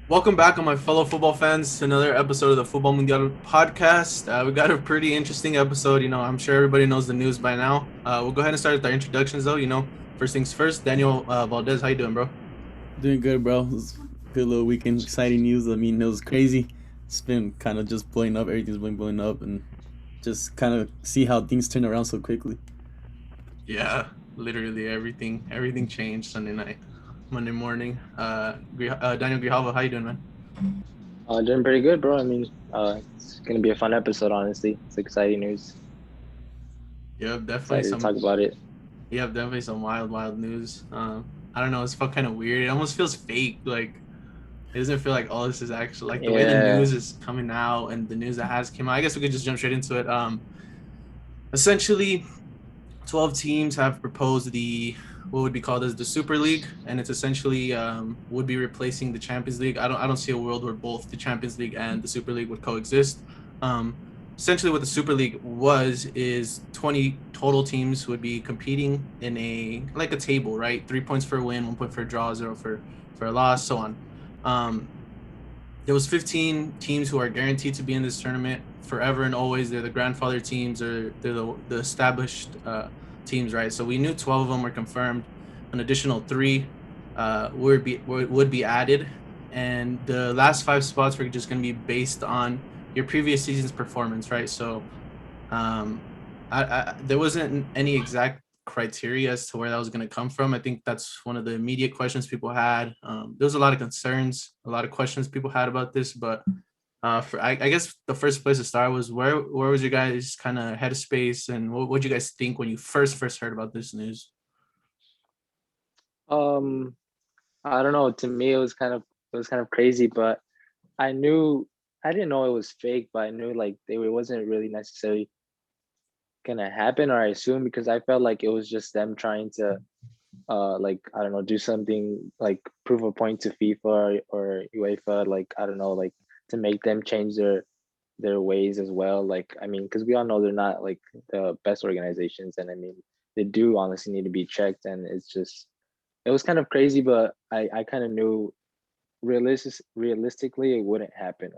Welcome back, on my fellow football fans, to another episode of the Football Mundial podcast. We got a pretty interesting episode. I'm sure everybody knows the news by now. We'll go ahead and start with our introductions, though. First things first. Daniel Valdez, how you doing, bro? Doing good, bro. It was a good little weekend. Exciting news. I mean, it was crazy. It's been kind of just blowing up. Everything's been blowing up, and just kind of see how things turn around so quickly. Yeah, literally everything changed Sunday night, Monday morning. Daniel Grijalva, how you doing, man? Doing pretty good, bro. It's gonna be a fun episode. Honestly, it's exciting news. Yeah, definitely Excited to some. talk about it. Yeah, definitely some wild news. I don't know. It's felt kind of weird. It almost feels fake. Like it doesn't feel like all this is actually like the way the Yeah. news is coming out and the news that has came out. I guess we could just jump straight into it. Essentially, 12 teams have proposed the what would be called as the Super League, and it's essentially would be replacing the Champions League. I don't see a world where both the Champions League and the Super League would coexist. Um, Essentially, what the Super League was is 20 total teams would be competing in a table, right? 3 points for a win, 1 point for a draw, zero for a loss, so on. Um, there was 15 teams who are guaranteed to be in this tournament forever and always. They're the grandfather teams, or they're the established teams, right? So we knew 12 of them were confirmed. An additional three would be added, and the last five spots were just going to be based on your previous season's performance, right? So um, there wasn't any exact criteria as to where that was going to come from. I think that's one of the immediate questions people had. There was a lot of concerns, a lot of questions people had about this, but I guess the first place to start was where was your guys' kind of headspace, and what did you guys think when you first heard about this news? Um, I don't know. To me, it was kind of crazy, but I knew I didn't know it was fake, but I knew like it wasn't really necessarily gonna happen, or I assume because I felt like it was just them trying to like I don't know, do something like prove a point to FIFA or UEFA, like I don't know, like to make them change their ways as well. Like I mean, because we all know they're not like the best organizations, and I mean they do honestly need to be checked. And it's just it was kind of crazy, but I kind of knew realistically it wouldn't happen.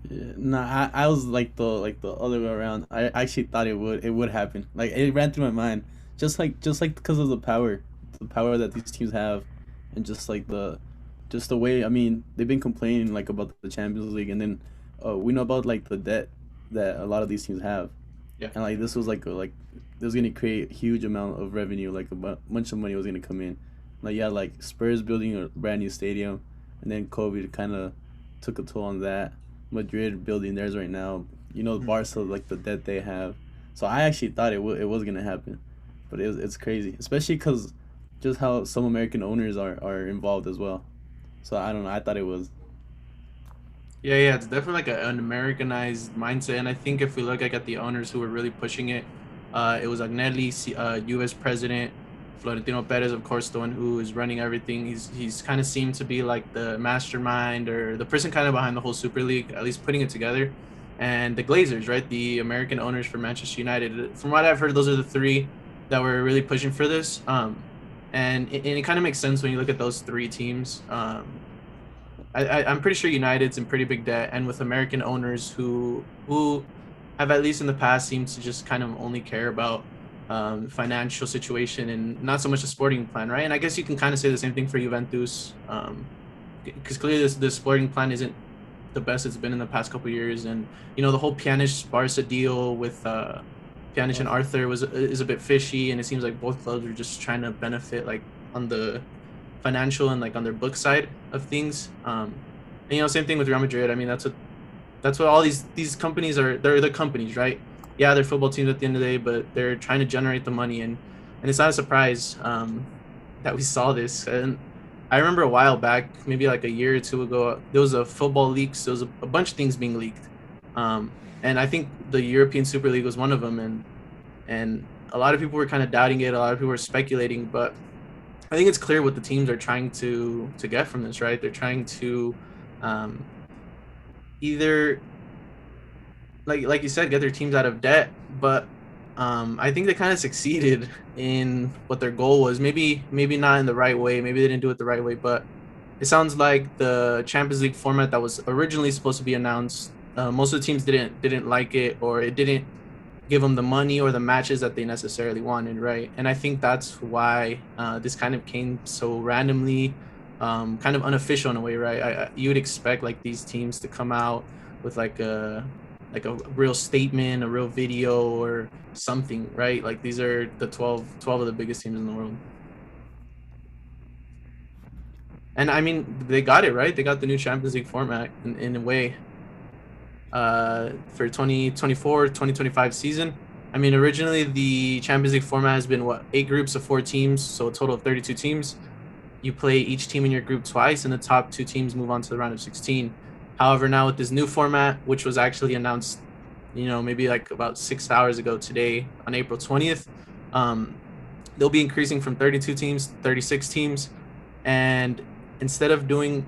Yeah, nah, I was like the other way around. I actually thought it would happen. Like it ran through my mind, just like because of the power that these teams have, and just the way. I mean, they've been complaining like about the Champions League, and then we know about like the debt that a lot of these teams have, Yeah. and like this was like it was gonna create a huge amount of revenue, like bunch of money was gonna come in. Like yeah, like Spurs building a brand new stadium, and then COVID kind of took a toll on that. Madrid building theirs right now. Mhm. Barca, like the debt they have. So I actually thought it was gonna happen, but it's crazy, especially because just how some American owners are involved as well. So I don't know. I thought it was. Yeah, it's definitely like an Americanized mindset, and I think if we look like at the owners who were really pushing it, it was Agnelli, U.S. president, Florentino Perez, of course, the one who is running everything. He's kind of seemed to be like the mastermind or the person kind of behind the whole Super League, at least putting it together. And the Glazers, right, the American owners for Manchester United. From what I've heard, those are the three that were really pushing for this. And it kind of makes sense when you look at those three teams. I'm pretty sure United's in pretty big debt, and with American owners who have at least in the past seemed to just kind of only care about financial situation and not so much the sporting plan, right? And I guess you can kind of say the same thing for Juventus, because clearly this sporting plan isn't the best it's been in the past couple of years, and the whole Pjanic Barca deal with Pjanic and Arthur was is a bit fishy, and it seems like both clubs are just trying to benefit like on the financial and like on their book side of things. And same thing with Real Madrid. I mean, that's what all these companies are. They're the companies, right? Yeah, they're football teams at the end of the day, but they're trying to generate the money, and it's not a surprise that we saw this. And I remember a while back, maybe like a year or two ago, there was a football leaks. There was a bunch of things being leaked, and I think the European Super League was one of them. And a lot of people were kind of doubting it. A lot of people were speculating, but I think it's clear what the teams are trying to get from this, right? They're trying to um, either, like you said, get their teams out of debt, but I think they kind of succeeded in what their goal was. Maybe not in the right way. Maybe they didn't do it the right way, but it sounds like the Champions League format that was originally supposed to be announced, most of the teams didn't like it, or it didn't give them the money or the matches that they necessarily wanted, right? And I think that's why this kind of came so randomly, kind of unofficial in a way, right? You would expect like these teams to come out with like a real statement, a real video, or something, right? Like these are the 12 of the biggest teams in the world. And I mean, they got it right. They got the new Champions League format in a way for 2024-2025 season. I mean, originally the Champions League format has been 8 groups of 4 teams, so a total of 32 teams. You play each team in your group twice, and the top 2 teams move on to the round of 16. However, now with this new format, which was actually announced, maybe like about 6 hours ago today on April 20th, they'll be increasing from 32 teams to 36 teams, and instead of doing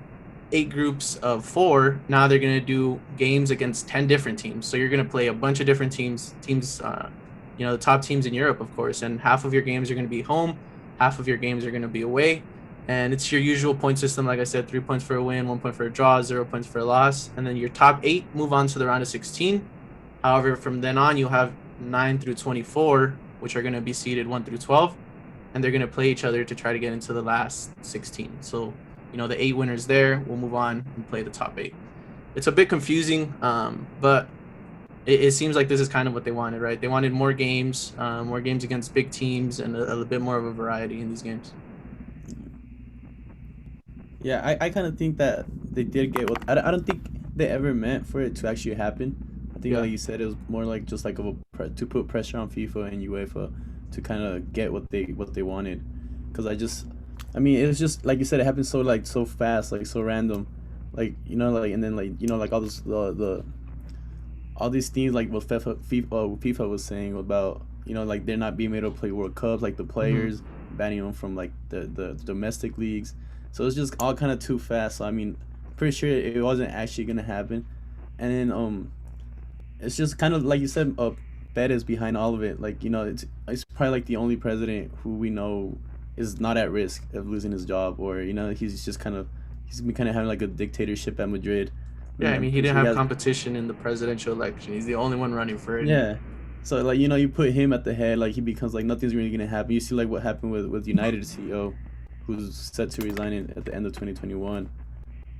8 groups of 4, now they're going to do games against 10 different teams. So you're going to play a bunch of different teams, the top teams in Europe, of course, and half of your games are going to be home, half of your games are going to be away. And it's your usual point system, like I said, 3 points for a win, 1 point for a draw, 0 points for a loss. And then your top 8 move on to the round of 16. However, from then on, you'll have 9 through 24, which are going to be seeded 1 through 12. And they're going to play each other to try to get into the last 16. So, the 8 winners there will move on and play the top 8. It's a bit confusing, but it seems like this is kind of what they wanted, right? They wanted more games against big teams, and a bit more of a variety in these games. Yeah, I kind of think that they did get what I don't think they ever meant for it to actually happen. I think, like you said, it was more like just like to put pressure on FIFA and UEFA to kind of get what they wanted. Because I mean, it was just like you said, it happened so fast, like so random, like and then like all this all these things like what FIFA was saying about like they're not being able to play World Cups, like the players banning them from like the domestic leagues. So it's just all kind of too fast. So I mean, pretty sure it wasn't actually gonna happen. And then it's just kind of like you said, Bettis behind all of it. Like it's probably like the only president who we know is not at risk of losing his job, or he's been kind of having like a dictatorship at Madrid. Yeah, I mean, he didn't have competition in the presidential election. He's the only one running for it. Yeah. So like you put him at the head, like he becomes like nothing's really gonna happen. You see like what happened with United CEO, who's set to resign at the end of 2021.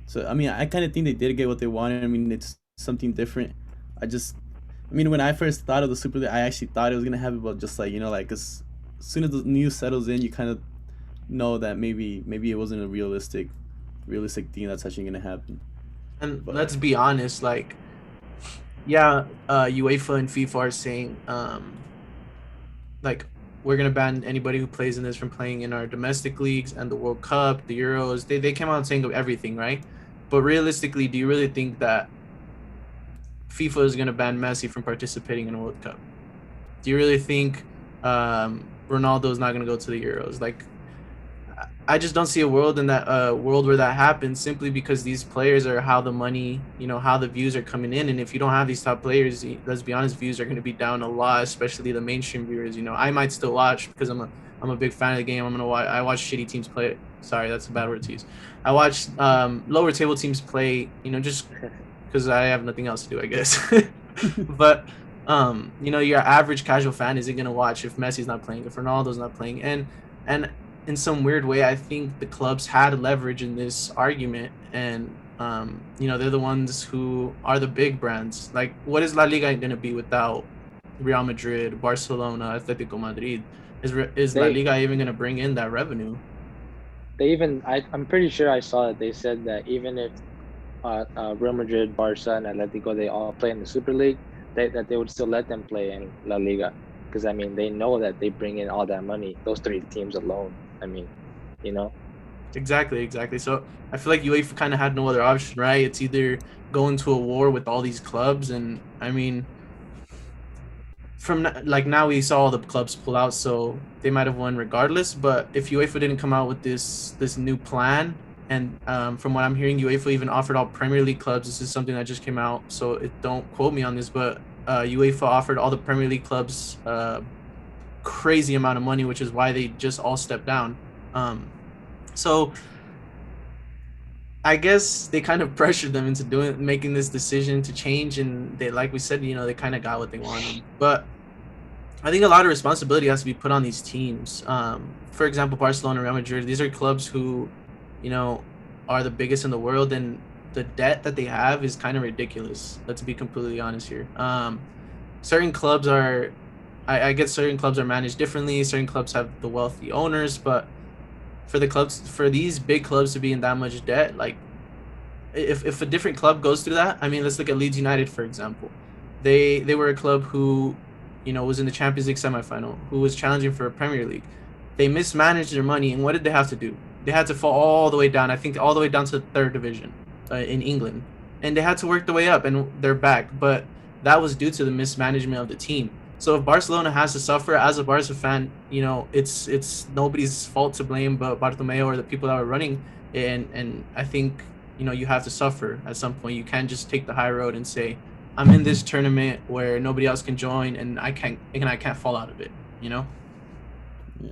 So I mean, I kind of think they did get what they wanted. I mean, it's something different. I mean, when I first thought of the Super League, I actually thought it was gonna happen, but just like like as soon as the news settles in, you kind of know that maybe it wasn't a realistic thing that's actually gonna happen. And let's be honest, like, yeah, UEFA and FIFA are saying, like, we're gonna ban anybody who plays in this from playing in our domestic leagues and the World Cup, the Euros. They came out saying everything, right? But realistically, do you really think that FIFA is gonna ban Messi from participating in a World Cup? Do you really think Ronaldo is not gonna go to the Euros? Like, I just don't see a world where that happens, simply because these players are how the money, how the views are coming in. And if you don't have these top players, let's be honest, views are going to be down a lot, especially the mainstream viewers. I might still watch because I'm a big fan of the game. I watch shitty teams play. Sorry, that's a bad word to use. I watch lower table teams play, just because I have nothing else to do, I guess. But your average casual fan isn't going to watch if Messi's not playing, if Ronaldo's not playing. And in some weird way, I think the clubs had leverage in this argument, and they're the ones who are the big brands. Like, what is La Liga going to be without Real Madrid, Barcelona, Atletico Madrid? Is La Liga even going to bring in that revenue? I'm pretty sure I saw that they said that even if Real Madrid, Barca, and Atletico, they all play in the Super League, that they would still let them play in La Liga. Because, I mean, they know that they bring in all that money, those 3 teams alone. I mean, Exactly. So I feel like UEFA kind of had no other option, right? It's either go into a war with all these clubs, and I mean, from like now we saw all the clubs pull out, so they might have won regardless. But if UEFA didn't come out with this new plan, and from what I'm hearing, UEFA even offered all Premier League clubs. This is something that just came out, so don't quote me on this, but UEFA offered all the Premier League clubs crazy amount of money, which is why they just all stepped down. So I guess they kind of pressured them into making this decision to change, and they, like we said, they kind of got what they wanted. But I think a lot of responsibility has to be put on these teams. For example, Barcelona, Real Madrid. These are clubs who, you know, are the biggest in the world, and the debt that they have is kind of ridiculous. Let's be completely honest here. Certain clubs are, I guess, certain clubs are managed differently. Certain clubs have the wealthy owners, but for these big clubs to be in that much debt, like if a different club goes through that, I mean, let's look at Leeds United, for example. They were a club who, was in the Champions League semifinal, who was challenging for a Premier League. They mismanaged their money, and what did they have to do? They had to fall all the way down. I think all the way down to the third division in England, and they had to work their way up, and they're back. But that was due to the mismanagement of the team. So if Barcelona has to suffer as a Barca fan, it's nobody's fault to blame but Bartomeu or the people that were running. And I think you have to suffer at some point. You can't just take the high road and say, I'm in this tournament where nobody else can join, and I can't fall out of it. You know? Yeah.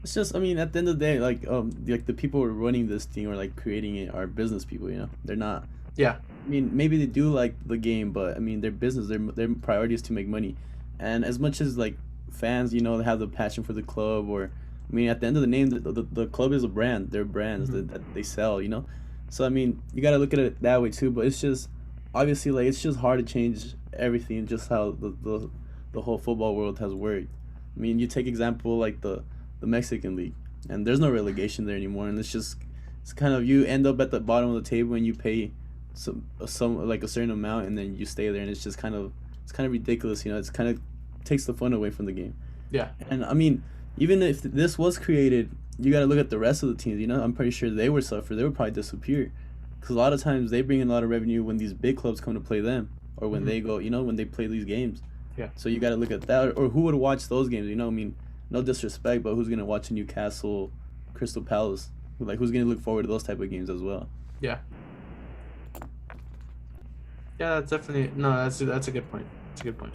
It's just, I mean, at the end of the day, like the people who are running this thing or like creating it are business people. They're not. Yeah. I mean, maybe they do like the game, but I mean, their business, their priority is to make money. And as much as like fans, they have the passion for the club, or I mean, at the end of the name, the club is a brand. They're brands that they sell. So I mean, you gotta look at it that way too. But it's just obviously like it's just hard to change everything, just how the whole football world has worked. I mean, you take example like the Mexican league, and there's no relegation there anymore, and it's kind of you end up at the bottom of the table and you pay some like a certain amount, and then you stay there, and it's kind of ridiculous. It's kind of takes the fun away from the game. Yeah. And I mean, even if this was created, you got to look at the rest of the teams. I'm pretty sure they would suffer. They would probably disappear, because a lot of times they bring in a lot of revenue when these big clubs come to play them, or when they go, when they play these games. Yeah. So you got to look at that, or who would watch those games? I mean, no disrespect, but who's gonna watch a Newcastle, Crystal Palace? Like, who's gonna look forward to those type of games as well? Yeah. Yeah, that's definitely no. That's a good point. That's a good point.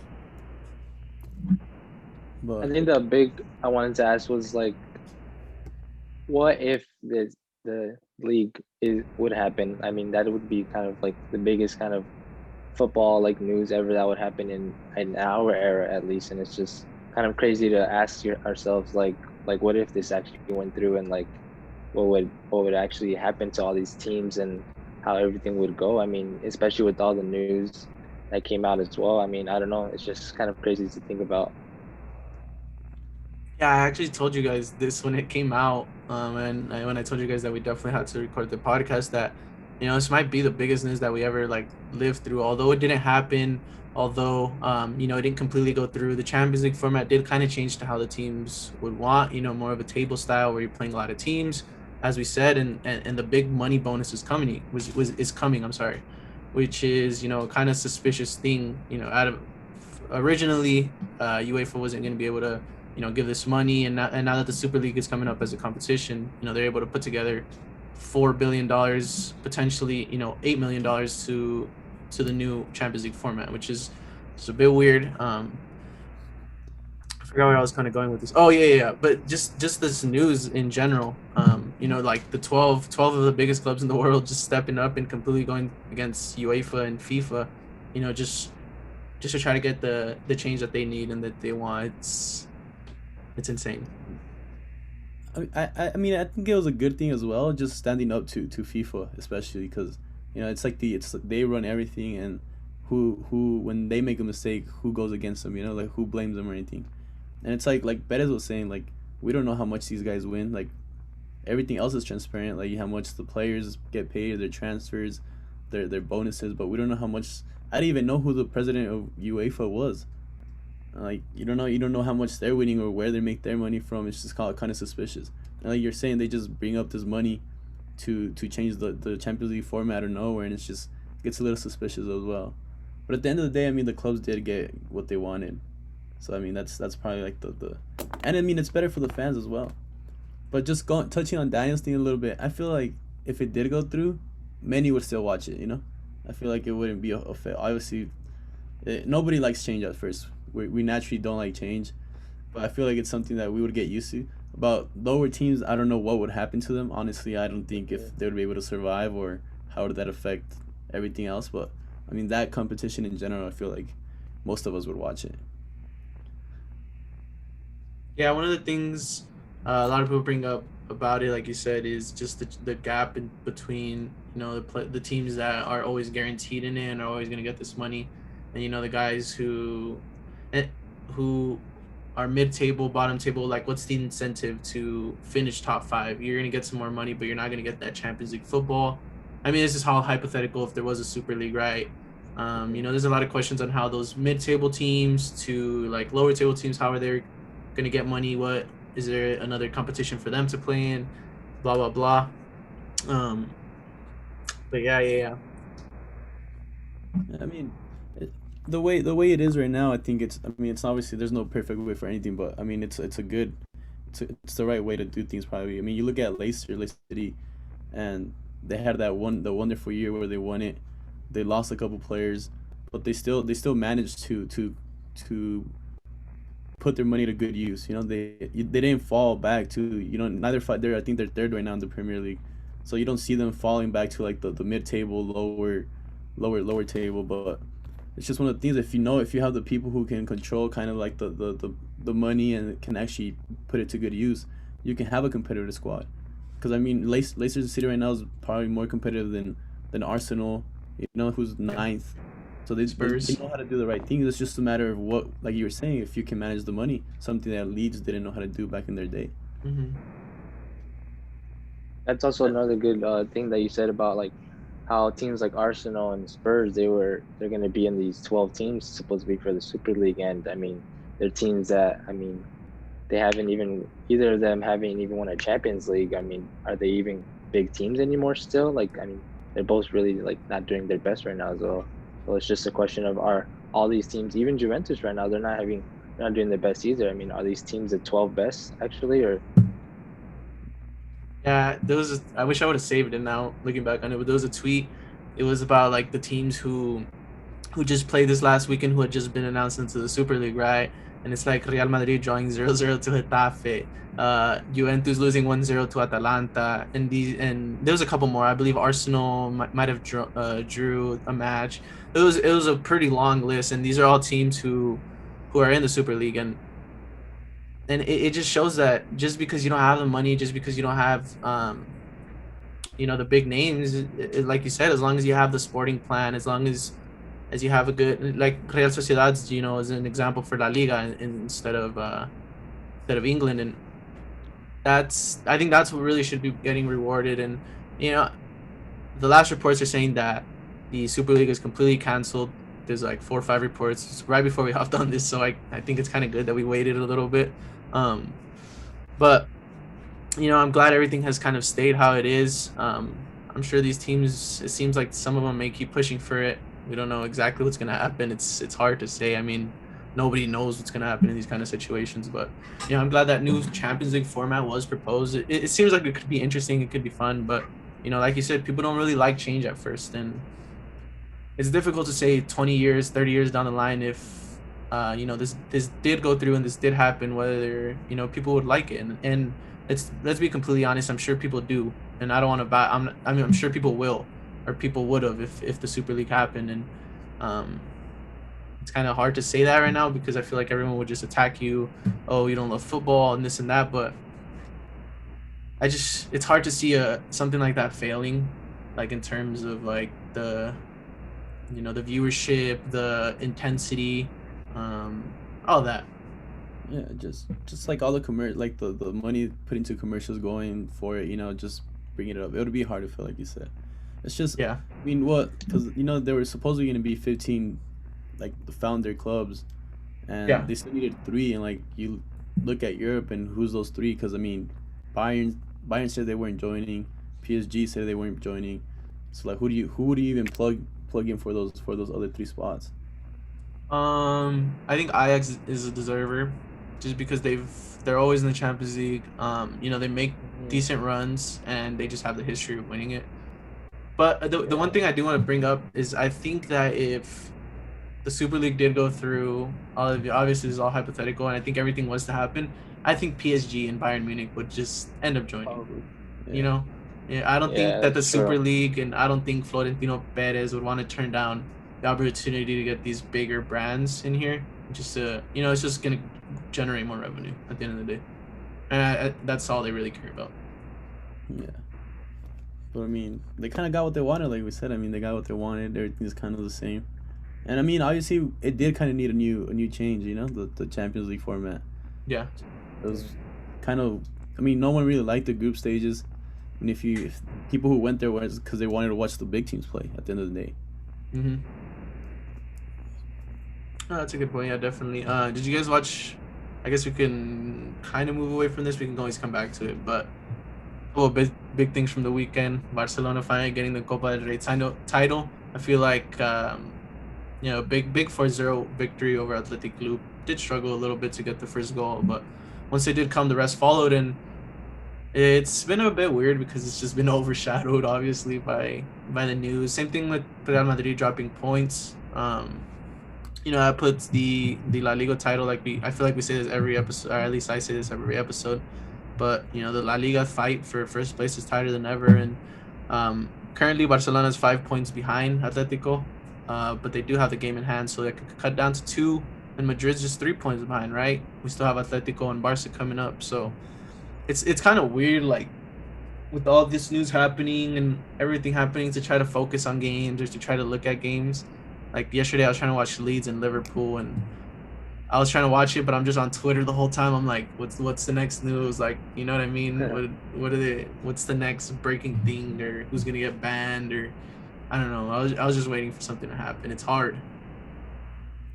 I But think the big I wanted to ask was like, what if the league would happen? I mean, that would be kind of like the biggest kind of football like news ever that would happen in our era at least, and it's just kind of crazy to ask ourselves like what if this actually went through, and like what would actually happen to all these teams and how everything would go. I mean, especially with all the news that came out as well. I mean, I don't know. It's just kind of crazy to think about. Yeah, I actually told you guys this when it came out, and when I told you guys that we definitely had to record the podcast, that this might be the biggest news that we ever like lived through. Although it didn't happen, although it didn't completely go through. The Champions League format did kind of change to how the teams would want, more of a table style where you're playing a lot of teams, as we said, and the big money bonus is coming. Is coming. I'm sorry, which is kind of suspicious thing. Out of originally, UEFA wasn't going to be able to give this money, and now that the Super League is coming up as a competition, they're able to put together $4 billion, potentially $8 million to the new Champions League format, which is just a bit weird. I forgot where I was kind of going with this. Oh yeah. But just this news in general, like the 12 of the biggest clubs in the world just stepping up and completely going against UEFA and FIFA, just to try to get the change that they need and that they want. It's insane. I mean, I think it was a good thing as well, just standing up to FIFA, especially because it's like they run everything, and who when they make a mistake, who goes against them? Like, who blames them or anything? And it's like Perez was saying, like, we don't know how much these guys win. Like, everything else is transparent, like how much the players get paid, their transfers, their bonuses, but we don't know how much. I didn't even know who the president of UEFA was. Like, you don't know how much they're winning or where they make their money from. It's just kind of suspicious. And like you're saying, they just bring up this money to change the Champions League format or nowhere, and it's just gets a little suspicious as well. But at the end of the day, I mean, the clubs did get what they wanted, so I mean that's probably like the and I mean it's better for the fans as well. But just touching on Daniel's thing a little bit, I feel like if it did go through, many would still watch it. I feel like it wouldn't be a fail. Obviously, nobody likes change at first. We naturally don't like change, but I feel like it's something that we would get used to. About lower teams, I don't know what would happen to them. Honestly, I don't think if they would be able to survive, or how did that affect everything else. But I mean, that competition in general, I feel like most of us would watch it. Yeah, one of the things a lot of people bring up about it, like you said, is just the gap in between the teams that are always guaranteed in it and are always going to get this money, and the guys eh, who are mid-table, bottom table. Like, what's the incentive to finish top five? You're going to get some more money, but you're not going to get that Champions League football. I mean, this is how hypothetical if there was a Super League, right? There's a lot of questions on how those mid-table teams to like lower table teams, how are they going to get money? What is there another competition for them to play in? Blah blah blah. But yeah. I mean, the way it is right now, I think it's. I mean, it's obviously there's no perfect way for anything, but I mean, it's a good, it's the right way to do things probably. I mean, you look at Leicester City, and they had the wonderful year where they won it. They lost a couple players, but they still managed to put their money to good use. They didn't fall back to neither fight. I think they're third right now in the Premier League, so you don't see them falling back to like the mid table, lower table. But it's just one of the things. If you have the people who can control kind of like the money and can actually put it to good use, you can have a competitive squad. Because I mean, Leicester City right now is probably more competitive than Arsenal. Who's ninth. So they Spurs. know how to do the right things. It's just a matter of what, like you were saying, if you can manage the money, something that Leeds didn't know how to do back in their day. Mm-hmm. That's also another good thing that you said about like how teams like Arsenal and Spurs they're going to be in these 12 teams supposed to be for the Super League, and I mean they're teams that they haven't even either of them haven't even won a Champions League. I mean, are they even big teams anymore still? Like, I mean, they're both really like not doing their best right now as well. So it's just a question of are all these teams, even Juventus right now, they're not doing their best either. I mean, are these teams the 12 best actually, or Yeah, I wish I would have saved it now, looking back on it, but there was a tweet. It was about like the teams who just played this last weekend who had just been announced into the Super League, right? And it's like Real Madrid drawing 0-0 to Getafe, Juventus losing 1-0 to Atalanta, and there was a couple more. I believe Arsenal might have drew a match. It was a pretty long list, and these are all teams who are in the Super League, and it just shows that just because you don't have the money, just because you don't have the big names, like you said, as long as you have the sporting plan, as long as you have a good, like Real Sociedad, is an example for La Liga instead of England, and I think that's what really should be getting rewarded. And you know the last reports are saying that the Super League is completely canceled. There's like 4 or 5 reports right before we hopped on this, so I think it's kind of good that we waited a little bit. But I'm glad everything has kind of stayed how it is. I'm sure these teams, it seems like some of them may keep pushing for it. We don't know exactly what's going to happen. It's hard to say. I mean, nobody knows what's going to happen in these kind of situations. But I'm glad that new Champions League format was proposed. It seems like it could be interesting. It could be fun. But like you said, people don't really like change at first, and it's difficult to say 20 years, 30 years down the line if this did go through and this did happen, whether people would like it. And let's be completely honest, I'm sure people do, and I don't want to buy. I'm sure people will, or people would have if the Super League happened. And it's kind of hard to say that right now because I feel like everyone would just attack you. Oh, you don't love football and this and that. But it's hard to see something like that failing, like in terms of like the the viewership, the intensity, all that. Yeah, just like all the like the money put into commercials going for it, just bringing it up. It would be hard to feel like you said. It's just, Yeah. I mean, what? Because there were supposedly going to be 15, like the founder clubs, and Yeah. they still needed 3. And like you look at Europe and who's those 3? Because I mean, Bayern said they weren't joining, PSG said they weren't joining. So like, who would you even plug in for those other 3 spots? I think Ajax is a deserver, just because they're always in the Champions League. They make decent runs and they just have the history of winning it. But the one thing I do want to bring up is I think that if the Super League did go through, obviously this is all hypothetical, and I think everything was to happen, I think PSG and Bayern Munich would just end up joining. Probably. You know, Yeah, I don't think Yeah, that the that's Super true. League and I don't think Florentino Perez would want to turn down the opportunity to get these bigger brands in here. Just to, it's just gonna generate more revenue at the end of the day, and that's all they really care about. Yeah. But I mean, they kind of got what they wanted, like we said. I mean, they got what they wanted. Everything's kind of the same. And I mean, obviously, it did kind of need a new change. The Champions League format. Yeah. It was kind of. I mean, no one really liked the group stages, and if people who went there was because they wanted to watch the big teams play. At the end of the day. Mm-hmm. Oh, that's a good point. Yeah, definitely. Did you guys watch? I guess we can kind of move away from this. We can always come back to it, but big things from the weekend. Barcelona finally getting the Copa del Rey title. I feel like big 4-0 victory over Athletic Club. Did struggle a little bit to get the first goal, but once they did come, the rest followed, and it's been a bit weird because it's just been overshadowed, obviously, by the news. Same thing with Real Madrid dropping points. That puts the La Liga title, I feel like we say this every episode, or at least I say this every episode. But the La Liga fight for first place is tighter than ever, and currently Barcelona is 5 points behind Atletico, but they do have the game in hand, so they could cut down to 2, and Madrid's just 3 points behind. Right, we still have Atletico and Barca coming up, so it's kind of weird, like with all this news happening and everything happening, to try to focus on games or to try to look at games. Like yesterday, I was trying to watch Leeds and Liverpool, and I was trying to watch it, but I'm just on Twitter the whole time. I'm like, what's the next news? Like, you know what I mean? What's the next breaking thing, or who's gonna get banned, or I don't know. I was just waiting for something to happen. It's hard.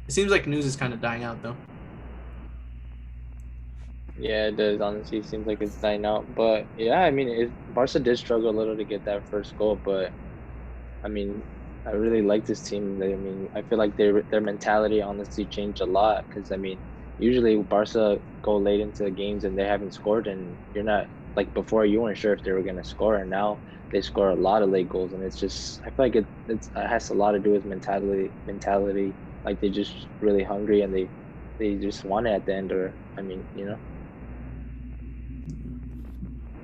It seems like news is kind of dying out though. Yeah, it does. Honestly, it seems like it's dying out. But yeah, I mean, Barca did struggle a little to get that first goal, but I mean, I really like this team. I mean, I feel like their mentality honestly changed a lot because I mean, usually Barca go late into the games and they haven't scored, and you're not like before you weren't sure if they were gonna score, and now they score a lot of late goals, and it's just I feel like it has a lot to do with mentality. Like they're just really hungry and they just want it at the end, or I mean,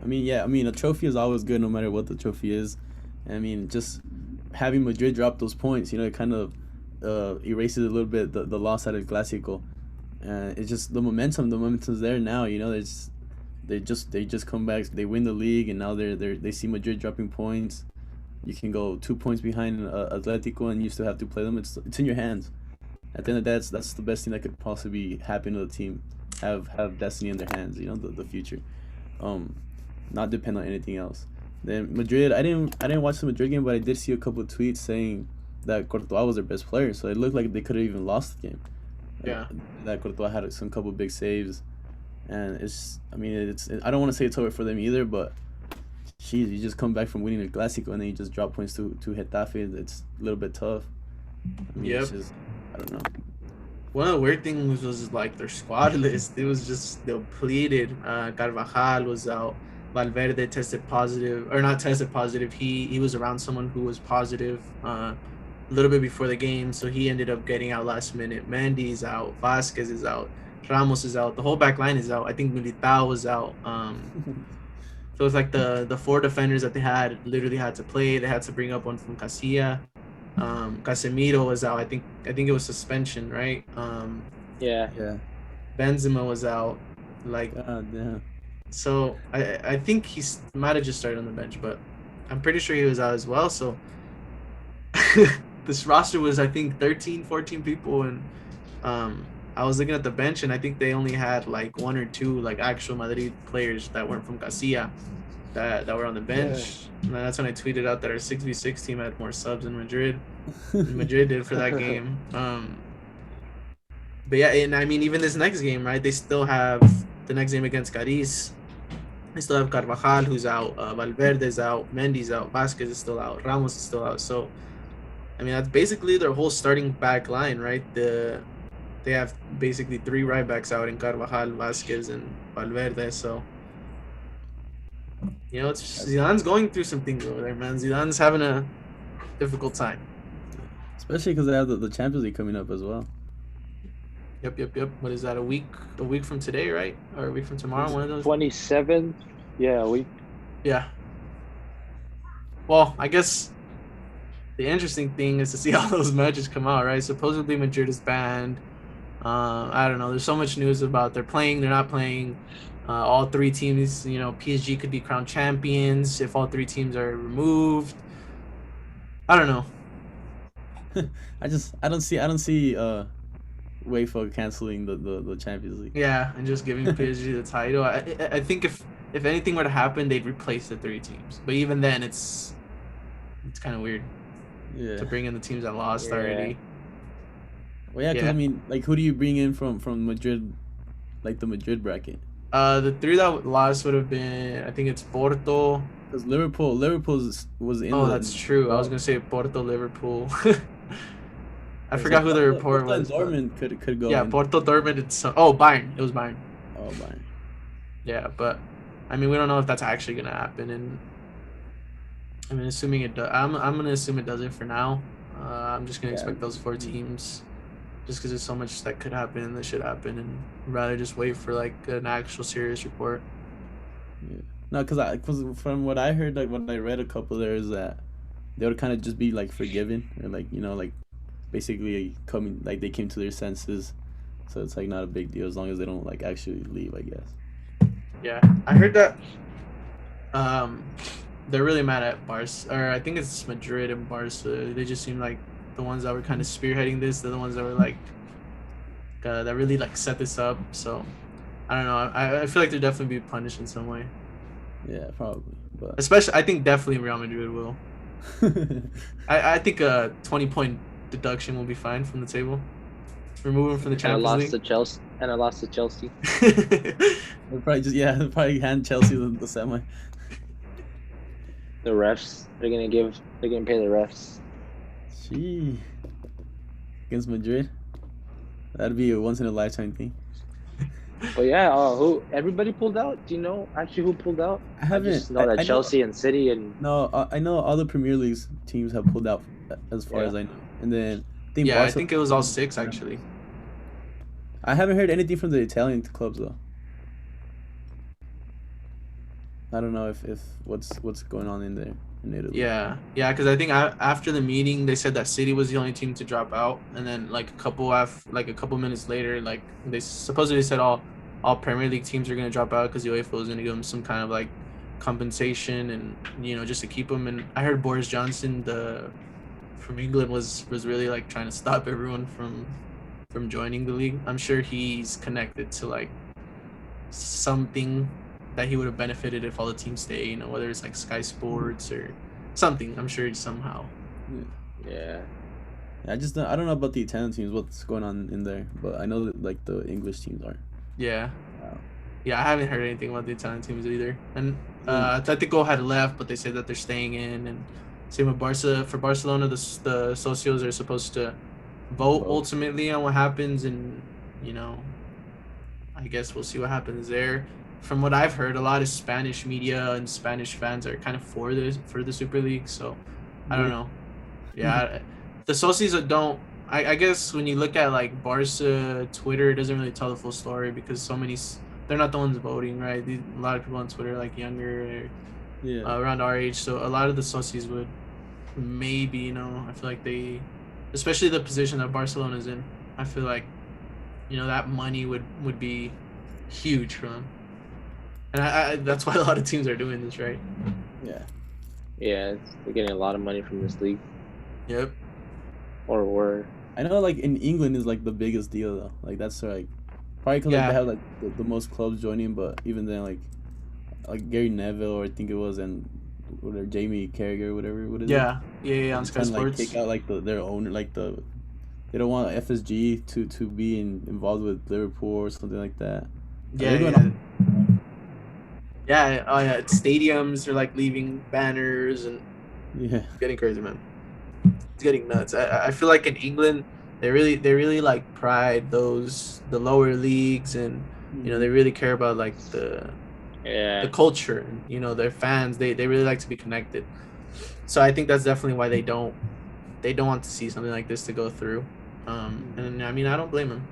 I mean, yeah. I mean, a trophy is always good, no matter what the trophy is. I mean, just having Madrid drop those points, it kind of erases a little bit the loss at El Clásico, and it's just the momentum. The momentum's there now. They just come back. They win the league, and now they see Madrid dropping points. You can go 2 points behind Atletico, and you still have to play them. It's in your hands. At the end of that, that's the best thing that could possibly happen to the team. Have destiny in their hands. The future. Um, Not depend on anything else. Then Madrid, I didn't watch the Madrid game, but I did see a couple of tweets saying that Courtois was their best player. So it looked like they could have even lost the game. Yeah. That Courtois had some couple of big saves, and I don't want to say it's over for them either, but jeez, you just come back from winning the Clásico and then you just drop points to Getafe. It's a little bit tough. I mean, Yep. It's just, I don't know. One of the weird things was like their squad list. It was just depleted. Carvajal was out. Valverde tested positive, or not tested positive. He was around someone who was positive a little bit before the game, so he ended up getting out last minute. Mendy's out. Vasquez is out. Ramos is out. The whole back line is out. I think Militao was out. So it's like the 4 defenders that they had literally had to play. They had to bring up one from Casilla. Casemiro was out. I think it was suspension, right? yeah. Benzema was out. Like, God damn. so I think he might have just started on the bench, but I'm pretty sure he was out as well. So this roster was, I think, 13, 14 people, and I was looking at the bench, and I think they only had like 1 or 2 like actual Madrid players that weren't from Casilla that were on the bench. And that's when I tweeted out that our 6v6 team had more subs than Madrid did for that game. But yeah, and I mean, even this next game, right? They still have the next game against Cadiz. They still have Carvajal, who's out. Valverde's out. Mendy's out. Vasquez is still out. Ramos is still out. So, I mean, that's basically their whole starting back line, right? They have basically 3 right backs out in Carvajal, Vasquez, and Valverde. So, Zidane's going through some things over there, man. Zidane's having a difficult time. Especially because they have the Champions League coming up as well. Yep. What is that? A week from today, right? Or a week from tomorrow? One of those. 27th. Yeah, we. Yeah. well, I guess the interesting thing is to see how those matches come out, right? Supposedly Madrid is banned. I don't know. There's so much news about they're playing, they're not playing. All three teams, PSG could be crowned champions if all three teams are removed. I don't know. I don't see UEFA canceling the Champions League. Yeah, and just giving PSG the title. I think if anything were to happen, they'd replace the three teams. But even then, it's kind of weird Yeah. to bring in the teams that lost Yeah. already. Well, yeah, because Yeah. I mean, like, who do you bring in from Madrid, like the Madrid bracket? The three that lost would have been, I think it's Porto. Because Liverpool's was in Oh, the. that's true. I was gonna say Porto, Liverpool. I forgot who the report Porto and was. But Dortmund could go yeah, in. Porto, Dortmund. Bayern. It was Bayern. Oh, Bayern. Yeah, but I mean, we don't know if that's actually gonna happen, and I mean, assuming it does, I'm gonna assume it doesn't for now. I'm just gonna Yeah. expect those four teams, just because there's so much that could happen and that should happen, and rather just wait for like an actual serious report. Yeah. No, because from what I heard, like what I read a couple there is that they would kind of just be like forgiven or like like basically coming like they came to their senses, so it's like not a big deal as long as they don't like actually leave, I guess. Yeah, I heard that. They're really mad at Barca, or I think it's Madrid and Barca. They just seem like the ones that were kind of spearheading this. They're the ones that were like that really like set this up. So I don't know. I feel like they'll definitely be punished in some way. Yeah, probably, but Especially, I think definitely Real Madrid will. I think a 20-point deduction will be fine from the table. Remove them from the And I Champions lost League. to Chelsea. And I lost to Chelsea. they'll probably hand Chelsea the semi. The refs. They're gonna pay the refs. Gee, against Madrid, that'd be a once in a lifetime thing. But yeah, who everybody pulled out? Do you know actually who pulled out? I haven't. just know that I know- Chelsea and City and No, I know all the Premier League teams have pulled out as far Yeah. as I know, and then I think Yeah, I Barca- think it was all 6 actually. I haven't heard anything from the Italian clubs though. I don't know if what's going on in there in Italy. Yeah, because I think after the meeting they said that City was the only team to drop out, and then like a couple minutes later, like they supposedly said all Premier League teams are gonna drop out because the UEFA was gonna give them some kind of like compensation and just to keep them. And I heard Boris Johnson from England was really like trying to stop everyone from joining the league. I'm sure he's connected to like something that he would have benefited if all the teams stay, whether it's like Sky Sports or something. I'm sure somehow. yeah. I don't know about the Italian teams, what's going on in there, but I know that like the English teams are. Yeah. Wow. Yeah, I haven't heard anything about the Italian teams either. And Atletico had left, but they said that they're staying in. And same with Barca. For Barcelona, the socios are supposed to vote ultimately on what happens, and I guess we'll see what happens there. From what I've heard, a lot of Spanish media and Spanish fans are kind of for the Super League. So I don't know. Yeah, the socios don't. I guess when you look at like Barca Twitter, it doesn't really tell the full story because they're not the ones voting, right? A lot of people on Twitter are like younger, around our age. So a lot of the socios would maybe, I feel like especially the position that Barcelona's in, I feel like, that money would be huge for them. And that's why a lot of teams are doing this, right? Yeah. Yeah, they're getting a lot of money from this league. Yep. Or were. I know like in England is like the biggest deal though. Like that's like probably because like, they have like the most clubs joining, but even then like Gary Neville or I think it was and whatever Jamie Carragher whatever what is it? Yeah, on Sky Sports. Like take out like their owner like they don't want FSG to be involved with Liverpool or something like that. Yeah, stadiums are like leaving banners and it's getting crazy, man. It's getting nuts. I feel like in England they really like pride the lower leagues, and they really care about like the culture, and their fans, they really like to be connected. So I think that's definitely why they don't want to see something like this to go through. And I mean, I don't blame them.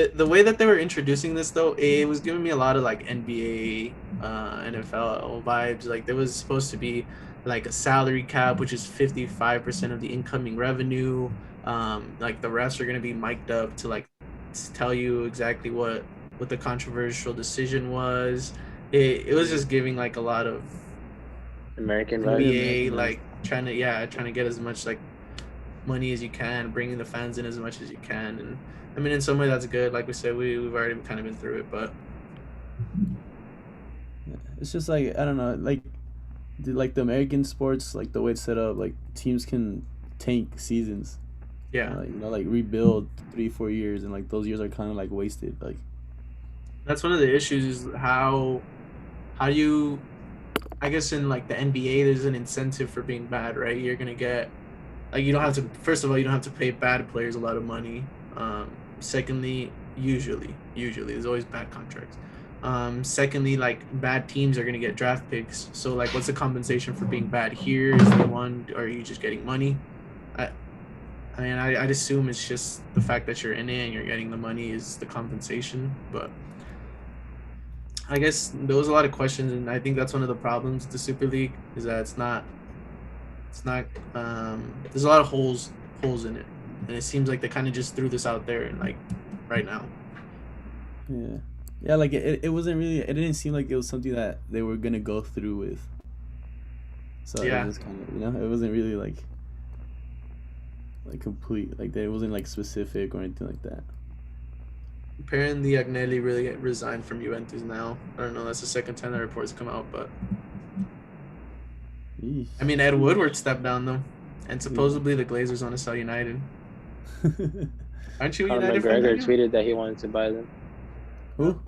The way that they were introducing this though, it was giving me a lot of like NBA, NFL vibes. Like there was supposed to be like a salary cap, which is 55% of the incoming revenue. Like the refs are gonna be mic'd up to like tell you exactly what the controversial decision was. It was just giving like a lot of American Very vibes. NBA, Americanized. like trying to get as much like money as you can, bringing the fans in as much as you can, and I mean in some way that's good. Like we said, we've already kind of been through it, but Yeah. It's just like I don't know, like the American sports, like the way it's set up, like teams can tank seasons. yeah, Like rebuild 3 4 years, and like those years are kind of like wasted. Like that's one of the issues is how you, I guess in like the NBA there's an incentive for being bad, right? You're gonna get like you don't have to, first of all, you don't have to pay bad players a lot of money. Secondly, usually there's always bad contracts. Secondly, like bad teams are gonna get draft picks. So like, what's the compensation for being bad? Here is the one, or are you just getting money? I I mean, I'd assume it's just the fact that you're in it and you're getting the money is the compensation. But I guess there was a lot of questions, and I think that's one of the problems with the Super League is that it's not there's a lot of holes in it, and it seems like they kind of just threw this out there and like right now. yeah, yeah, like it wasn't really. It didn't seem like it was something that they were gonna go through with. So it was Yeah, just kind of it wasn't really like complete. Like it wasn't like specific or anything like that. apparently Agnelli really resigned from Juventus now. I don't know, that's the second time that reports come out, but I Yeesh. mean Ed Woodward stepped down though, and Yeah. supposedly the Glazers want to sell United. Aren't you a Conor United fan, McGregor Daniel? tweeted that he wanted to buy them. Huh? Who?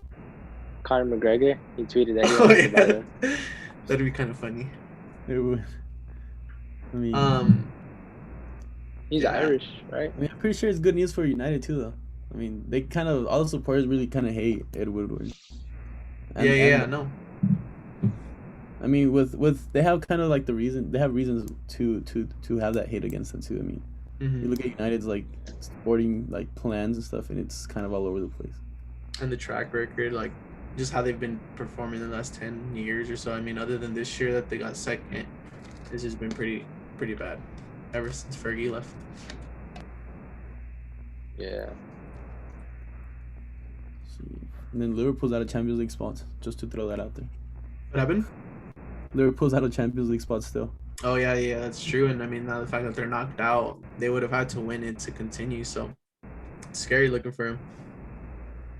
Conor McGregor, he tweeted that he Oh wanted to buy yeah, them. that'd be kind of funny. It would. I mean, Um, He's yeah, Irish, right? I'm pretty sure it's good news for United too, though. I mean, they kind of all the supporters really kind of hate Ed Woodward, yeah, and no, I mean, with they have kind of like the reason they have reasons to have that hate against them too. I mean, you hmm look at United's like sporting like plans and stuff, and it's kind of all over the place. and the track record, like just how they've been performing the last 10 years or so. I mean, other than this year that they got second, it's just been pretty bad ever since Fergie left. Yeah. See. And then Liverpool's out of Champions League spots, just to throw that out there. What happened? Liverpool's out of Champions League spots still. Oh yeah, that's true. And I mean, now the fact that they're knocked out, they would have had to win it to continue. So it's scary looking for him.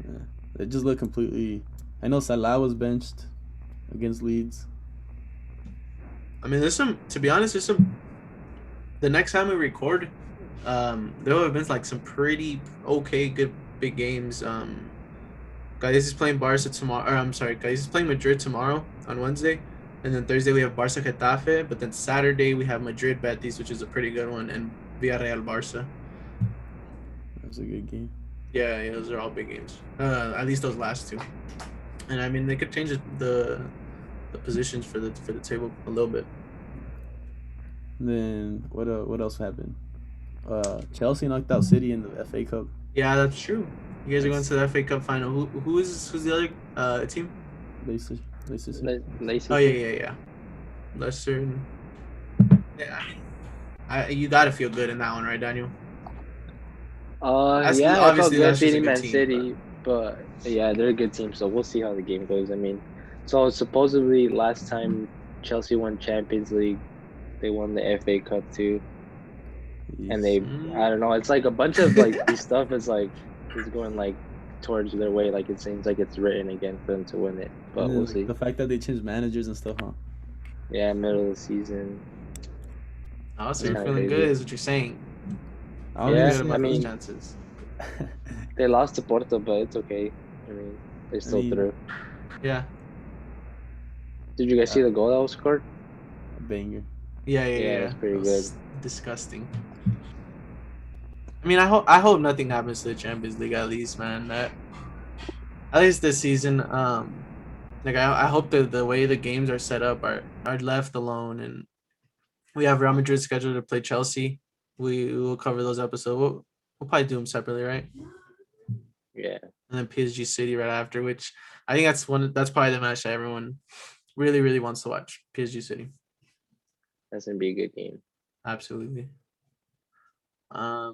Yeah, they just look completely. I know Salah was benched against Leeds. I mean, there's some. To be honest, there's some. The next time we record, there will have been like some pretty okay, good big games. Guys is playing Barca tomorrow. Or, I'm sorry, guys is playing Madrid tomorrow on Wednesday, and then Thursday we have Barca Getafe. But then Saturday we have Madrid Betis, which is a pretty good one, and Villarreal Barca. That was a good game. Yeah, those are all big games. At least those last two. And I mean, they could change the positions for the table a little bit. And then what else happened? Chelsea knocked out City in the FA Cup. Yeah, that's true. You guys are going That's to the FA Cup final. Who's the other team? Leicester, Leicester City. Leicester. Oh yeah. Leicester. Yeah, you gotta feel good in that one, right, Daniel? Yeah, I felt Obviously good that's just a beating good Man team, City, but yeah, they're a good team, so we'll see how the game goes. I mean, so supposedly last time Chelsea won Champions League, they won the FA Cup too, and they, I don't know, it's like a bunch of like these stuff is like is going like towards their way. Like it seems like it's written again for them to win it, but And then, we'll like, see. the fact that they changed managers and stuff, huh? Yeah, middle of the season. Oh, so It's you're kinda feeling crazy. good, is what you're saying. I don't Yeah, even Good see. about I those mean, chances. they lost to Porto, but it's okay. I mean, they're I still mean, through. Yeah, Did you guys see uh, the goal that was scored? a banger. Yeah, yeah. that's pretty That good. was disgusting. I mean, I hope nothing happens to the Champions League at least, man. That at least this season. Like I hope that the way the games are set up are left alone, and we have Real Madrid scheduled to play Chelsea. We will cover those episodes. We'll probably do them separately, right? Yeah, and then PSG City right after, which I think that's probably the match that everyone really, really wants to watch. PSG City. that's gonna be a good game. Absolutely. I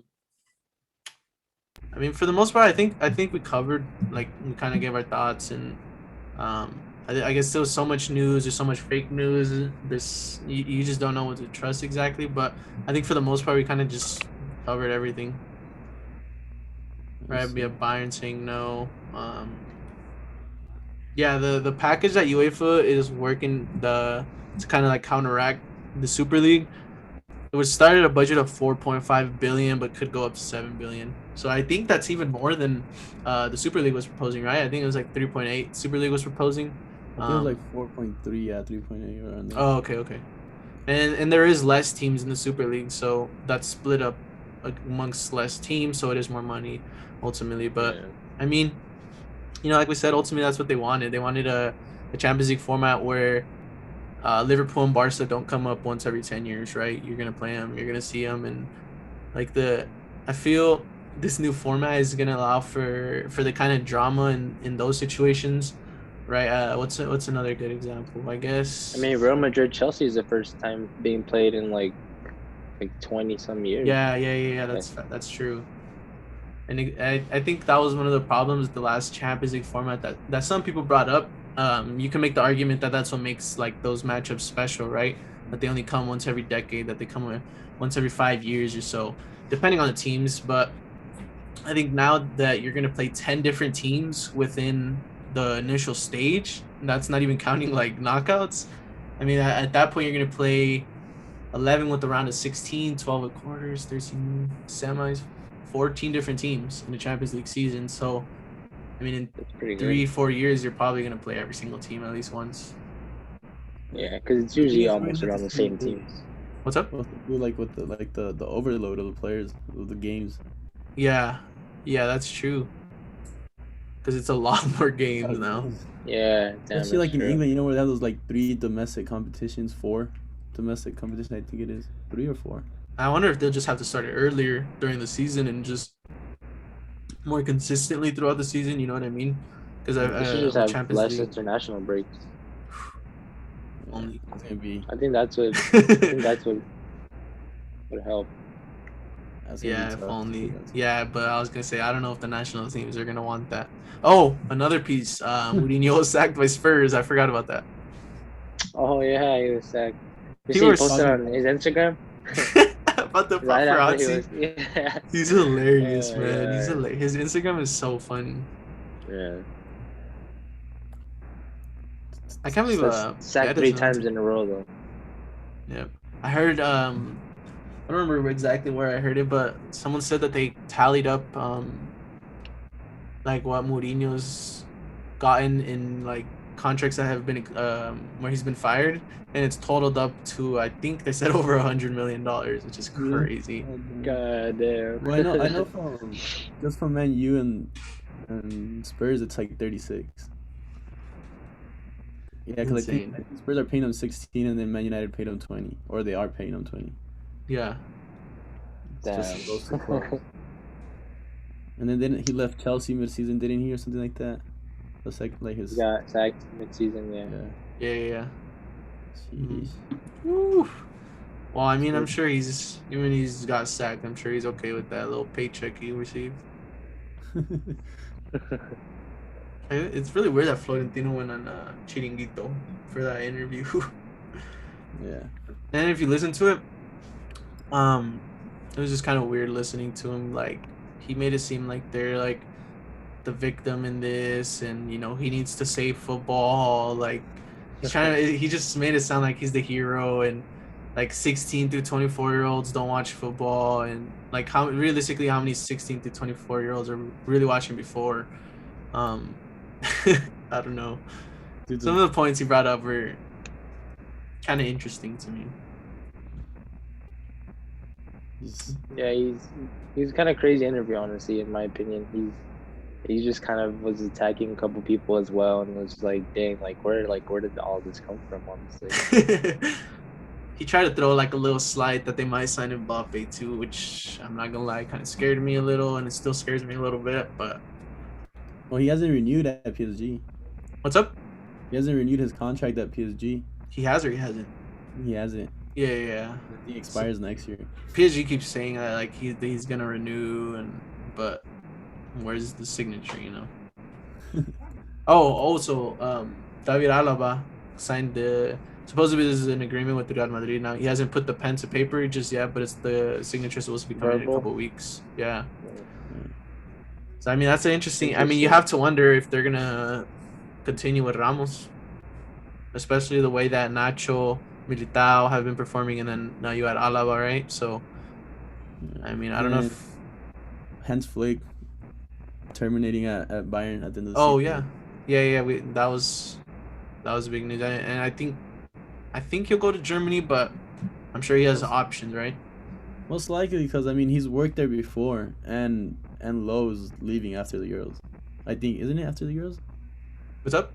mean, for the most part, I think we covered, like, we kind of gave our thoughts, and I guess there was so much news, there's so much fake news. You just don't know what to trust exactly. But I think for the most part, we kind of just covered everything. Right? Be a Bayern saying no. Yeah, the package that UEFA is working to kind of like counteract the Super League. It was started a budget of 4.5 billion, but could go up to 7 billion. So I think that's even more than the Super League was proposing, right? I think it was like 3.8. Super League was proposing. I think it was like 4.3, yeah, 3.8 around there. Oh, okay. And there is less teams in the Super League, so that's split up amongst less teams, so it is more money ultimately. But Yeah. I mean, like we said, ultimately that's what they wanted. They wanted a Champions League format where Liverpool and Barca don't come up once every 10 years, right? You're gonna play them, you're gonna see them, and like I feel this new format is gonna allow for the kind of drama in those situations, right? What's another good example? I guess. I mean, Real Madrid Chelsea is the first time being played in like 20 some years. Yeah. That's true. And I think that was one of the problems with the last Champions League format that some people brought up. You can make the argument that that's what makes like those matchups special, right? That they only come once every decade, that they come once every 5 years or so, depending on the teams. But I think now that you're gonna play 10 different teams within the initial stage, that's not even counting like knockouts. I mean, at that point, you're gonna play 11 with a round of 16, 12 with quarters, 13 semis, 14 different teams in the Champions League season. So, I mean, in That's pretty 3-4 years, you're probably gonna play every single team at least once. Yeah, because it's The thing usually is, almost we're gonna around the have to same see teams. What's up? what to do, like with the overload of the players of the games. Yeah, that's true. Because it's a lot more games now. Yeah, damn, Especially like that's in true. England, where they have those like 3 domestic competitions, 4 domestic competitions. I think it is 3 or 4. I wonder if they'll just have to start it earlier during the season and just more consistently throughout the season. You know what I mean? Because They should just with have Champions less League, international breaks. only. It's gonna be. I think that's what would help. That's gonna be Yeah, if tough. only. Yeah, but I was gonna say I don't know if the national teams are gonna want that. Oh, another piece. Mourinho was sacked by Spurs. I forgot about that. Oh yeah, he was sacked. You see, People he are posted on his Instagram about the right after he paparazzi. was. Yeah. He's hilarious, Oh man. He's god. His Instagram is so funny. Yeah. I can't believe So sacked Guedes 3 times in a row though. Yeah, I heard I don't remember exactly where I heard it, but someone said that they tallied up like what Mourinho's gotten in like contracts that have been where he's been fired, and it's totaled up to, I think they said, over $100 million, which is crazy. God damn. Well, I know from just from Man U and Spurs, it's like 36. Yeah, because I think Insane. Spurs are paying them 16, and then Man United paid them 20, or they are paying them 20. Yeah. It's just Damn. those 2 clubs. And then he left Chelsea mid-season, didn't he, or something like that? The second, like his. He got sacked mid-season. Yeah. Yeah. Jeez. Woo. Well, I mean, I'm So- sure even he's got sacked, I'm sure he's okay with that little paycheck he received. It's really weird that Florentino went on Chiringuito for that interview. Yeah. And if you listen to it, it was just kind of weird listening to him. Like, he made it seem like they're like the victim in this, and he needs to save football. Like, he just made it sound like he's the hero, and like 16 to 24-year-olds don't watch football, and like how many 16 to 24-year-olds are really watching before. I don't know. Dude, Some of the points he brought up were kind of interesting to me. Yeah, he's kind of crazy interview, honestly, in my opinion. He just kind of was attacking a couple people as well, and was like, dang, where did all this come from, honestly? He tried to throw like a little slide that they might sign Mbappe too, which I'm not gonna lie, kind of scared me a little, and it still scares me a little bit. But Well, he hasn't renewed at PSG. What's up? He hasn't renewed his contract at PSG. He has or he hasn't? He hasn't. Yeah. He expires next year. PSG keeps saying that like he's gonna renew, but where's the signature? You know. Oh, also, David Alaba signed supposedly this is an agreement with Real Madrid now. He hasn't put the pen to paper just yet, but it's the signature supposed to be coming in a couple weeks. Yeah. So I mean that's an interesting. I mean you have to wonder if they're gonna continue with Ramos, especially the way that Nacho, Militao have been performing, and then now you had Alaba, right? So I mean I don't know if Hans Flick terminating at Bayern at the end of the oh season. yeah. That was big news, and I think he'll go to Germany, but I'm sure he has options, right? Most likely because I mean he's worked there before, and Lowe's leaving after the Euros. I think isn't it after the Euros? What's up?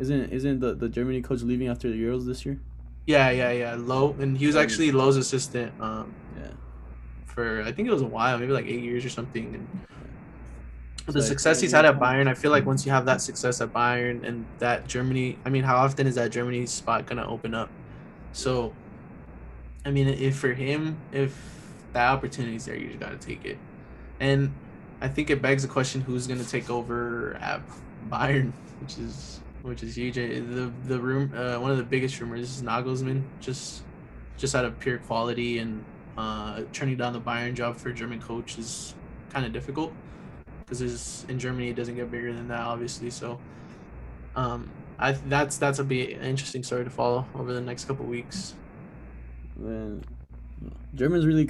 Isn't the Germany coach leaving after the Euros this year? Yeah. Lowe, and he was actually Lowe's assistant. Yeah. For I think it was a while, maybe like 8 years or something. And the So success he's had at Bayern, I feel like once you have that success at Bayern and that Germany, I mean, how often is that Germany spot gonna open up? So, I mean, if that opportunity's there, you just gotta take it. And I think it begs the question: who's gonna take over at Bayern, which is huge. The room, one of the biggest rumors is Nagelsmann, just out of pure quality, and turning down the Bayern job for a German coach is kind of difficult because in Germany it doesn't get bigger than that, obviously. So, that's a be an interesting story to follow over the next couple weeks. Man, Germans really they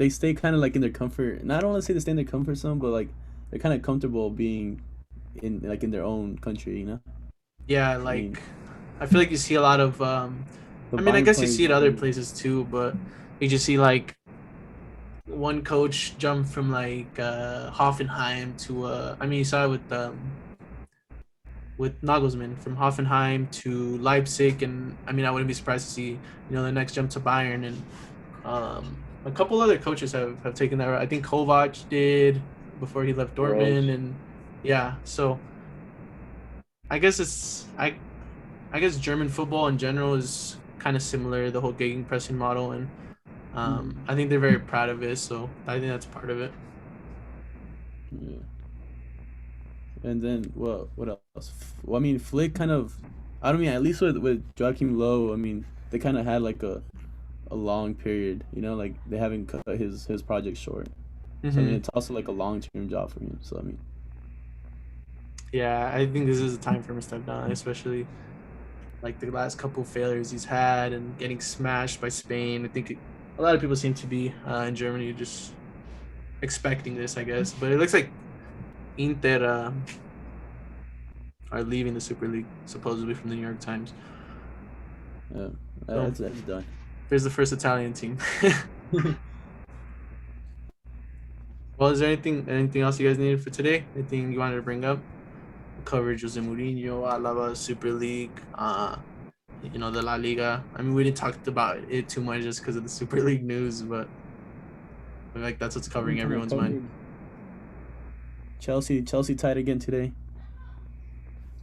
stay kind of like in their comfort. And I don't want to say they stay in their comfort zone, but like they're kind of comfortable being in their own country, you know? Yeah, like I feel like you see a lot of. I mean, I guess you see it other places too, but you just see like one coach jump from like Hoffenheim to I mean, you saw it with Nagelsmann from Hoffenheim to Leipzig, and I mean, I wouldn't be surprised to see the next jump to Bayern, and a couple other coaches have taken that route. I think Kovac did before he left Dortmund, and yeah, so I guess I guess German football in general is kind of similar, the whole gegenpressing model, and I think they're very proud of it, so I think that's part of it. Yeah. And then what else? Well, I mean, Flick kind of, I don't mean at least with Joachim Low. I mean, they kind of had like a long period, you know, like they haven't cut his project short. So I mean, it's also like a long-term job for him. So I mean, yeah, I think this is a time for him to step down, especially like the last couple failures he's had and getting smashed by Spain. I think a lot of people seem to be in Germany just expecting this, I guess. But it looks like Inter are leaving the Super League, supposedly from the New York Times. Yeah, that's done. There's the first Italian team. Well, is there anything else you guys needed for today? Anything you wanted to bring up? Coverage Jose Mourinho, Alaba, Super League, the La Liga. I mean, we didn't talk about it too much just because of the Super League news, but like that's what's covering everyone's mind. Chelsea tied again today.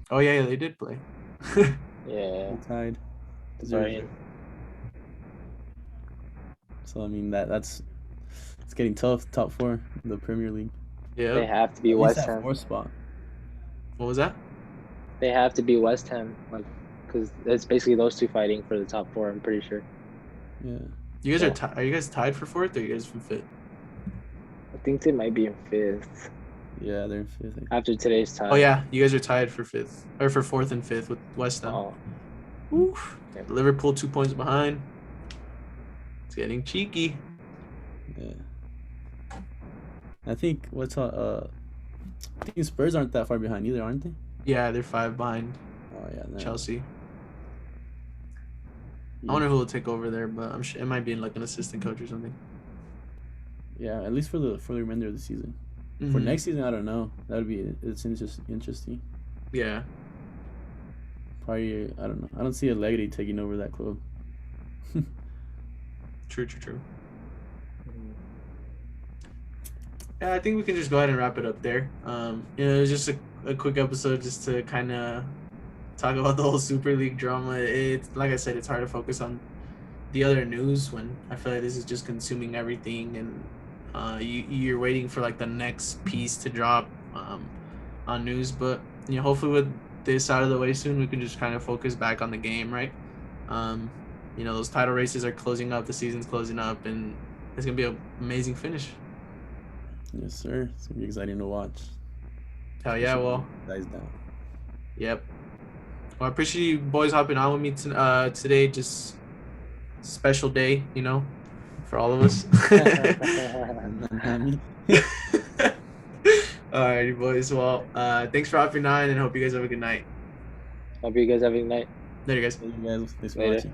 Oh yeah, they did play. Yeah, they tied. Right. So I mean it's getting tough. Top 4 in the Premier League. Yeah, they have to be West Ham. 4th spot. What was that? They have to be West Ham, like, because it's basically those two fighting for the top 4. I'm pretty sure. Yeah. You guys are you guys tied for 4th, or are you guys from 5th? I think they might be in 5th. Yeah, they're in 5th. After today's tie. Oh yeah, you guys are tied for 5th or for 4th and 5th with West Ham. Oh. Oof. Yeah. Liverpool 2 points behind. It's getting cheeky. Yeah. I think I think Spurs aren't that far behind either, aren't they? Yeah, they're 5 behind. Oh yeah, no. Chelsea. I wonder who will take over there, but I'm sure it might be like an assistant coach or something. Yeah, at least for the remainder of the season. For next season, I don't know. It's just interesting. Yeah. Probably, I don't know. I don't see Allegri taking over that club. True. Yeah, I think we can just go ahead and wrap it up there. It's just a quick episode just to kind of talk about the whole Super League drama. It's like I said, it's hard to focus on the other news when I feel like this is just consuming everything, and you're waiting for like the next piece to drop on news. But hopefully with this out of the way soon, we can just kind of focus back on the game, right? Um, those title races are closing up, the season's closing up, and it's gonna be an amazing finish. Yes, sir. It's gonna be exciting to watch. Hell yeah! Especially when Well, it dies down. yep. Well, I appreciate you boys hopping on with me today. Just special day, for all of us. And not me. Alrighty, boys. Well, thanks for hopping on, and hope you guys have a good night. Hope you guys have a good night. Later, guys. Thank you guys. Thanks for Later. watching.